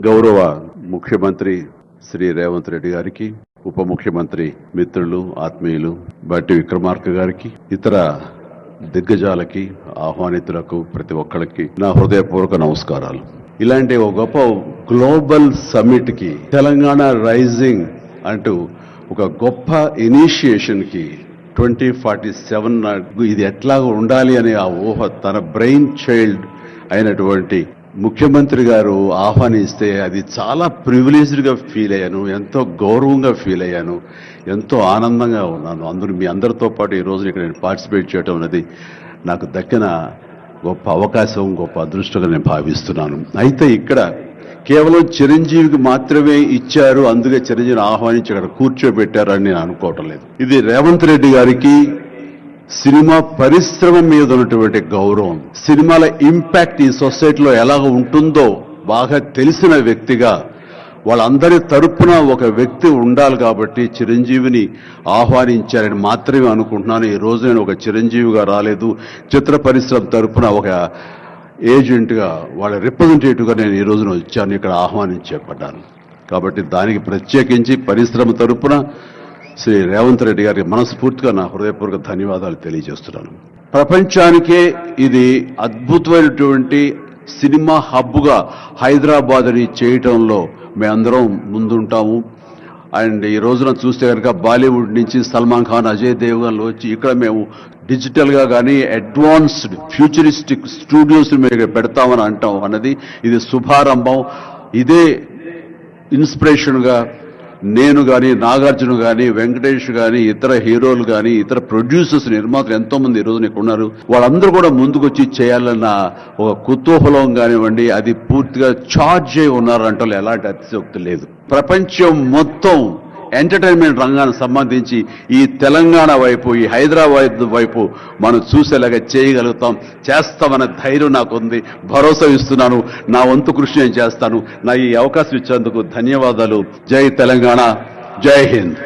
గౌరవ ముఖ్యమంత్రి శ్రీ రేవంత్ రెడ్డి గారికి, ఉప ముఖ్యమంత్రి మిత్రులు ఆత్మీయులు బట్టి విక్రమార్క గారికి, ఇతర దిగ్గజాలకి, ఆహ్వానితులకు ప్రతి ఒక్కరికి నా హృదయపూర్వక నమస్కారాలు. ఇలాంటి ఒక గొప్ప గ్లోబల్ సమ్మిట్ కి తెలంగాణ రైజింగ్ అంటూ ఒక గొప్ప ఇనిషియేషన్ కి 2047 ఇది ఎట్లా ఉండాలి అనే ఆ ఊహ తన బ్రెయిన్ చైల్డ్ అయినటువంటి ముఖ్యమంత్రి గారు ఆహ్వానిస్తే అది చాలా ప్రివిలేజ్డ్ గా ఫీల్ అయ్యాను, ఎంతో గౌరవంగా ఫీల్ అయ్యాను, ఎంతో ఆనందంగా ఉన్నాను. అందరూ మీ అందరితో పాటు ఈ రోజు ఇక్కడ నేను పార్టిసిపేట్ చేయడం అనేది నాకు దక్కిన గొప్ప అవకాశం, గొప్ప అదృష్టంగా నేను భావిస్తున్నాను. అయితే ఇక్కడ కేవలం చిరంజీవికి మాత్రమే ఇచ్చారు, అందుకే చిరంజీవిని ఆహ్వానించి అక్కడ కూర్చోబెట్టారని నేను అనుకోవటం లేదు. ఇది రేవంత్ రెడ్డి గారికి సినిమా పరిశ్రమ మీద ఉన్నటువంటి గౌరవం, సినిమాల ఇంపాక్ట్ ఈ సొసైటీలో ఎలాగ ఉంటుందో బాగా తెలిసిన వ్యక్తిగా వాళ్ళందరి తరపున ఒక వ్యక్తి ఉండాలి కాబట్టి చిరంజీవిని ఆహ్వానించారని మాత్రమే అనుకుంటున్నాను. ఈ రోజు నేను ఒక చిరంజీవిగా రాలేదు, చిత్ర పరిశ్రమ తరపున ఒక ఏజెంట్గా, వాళ్ళ రిప్రజెంటేటివ్గా నేను ఈ రోజున వచ్చాను, ఇక్కడ ఆహ్వానించబడ్డాను. కాబట్టి దానికి ప్రత్యేకించి పరిశ్రమ తరపున శ్రీ రేవంత్ రెడ్డి గారికి మనస్ఫూర్తిగా నా హృదయపూర్వక ధన్యవాదాలు తెలియజేస్తున్నాను. ప్రపంచానికే ఇది అద్భుతమైనటువంటి సినిమా హబ్గా హైదరాబాద్ అని చేయటంలో మేమందరం ముందుంటాము. అండ్ ఈ రోజున చూస్తే కనుక బాలీవుడ్ నుంచి సల్మాన్ ఖాన్, అజయ్ దేవ్గన్ వచ్చి ఇక్కడ మేము డిజిటల్ గా కానీ అడ్వాన్స్డ్ ఫ్యూచరిస్టిక్ స్టూడియోస్ మేము పెడతామని అంటాం అన్నది ఇది శుభారంభం. ఇదే ఇన్స్పిరేషన్ గా నేను కానీ, నాగార్జున కానీ, వెంకటేష్ కానీ, ఇతర హీరోలు కానీ, ఇతర ప్రొడ్యూసర్స్, నిర్మాతలు ఎంతో మంది ఈ రోజున ఇక్కడ ఉన్నారు. వాళ్ళందరూ కూడా ముందుకొచ్చి చేయాలన్న ఒక కుతూహలం కానివ్వండి, అది పూర్తిగా ఛార్జ్ అయి ఉన్నారంటే ఎలాంటి అతిశయోక్తి లేదు. ప్రపంచం మొత్తం ఎంటర్టైన్మెంట్ రంగానికి సంబంధించి ఈ తెలంగాణ వైపు, ఈ హైదరాబాద్ వైపు మనం చూసేలాగా చేయగలుగుతాం, చేస్తామన్న ధైర్యం నాకుంది, భరోసా ఇస్తున్నాను. నా వంతు కృషి నేను చేస్తాను. నా ఈ అవకాశం ఇచ్చేందుకు ధన్యవాదాలు. జై తెలంగాణ, జై హింద్.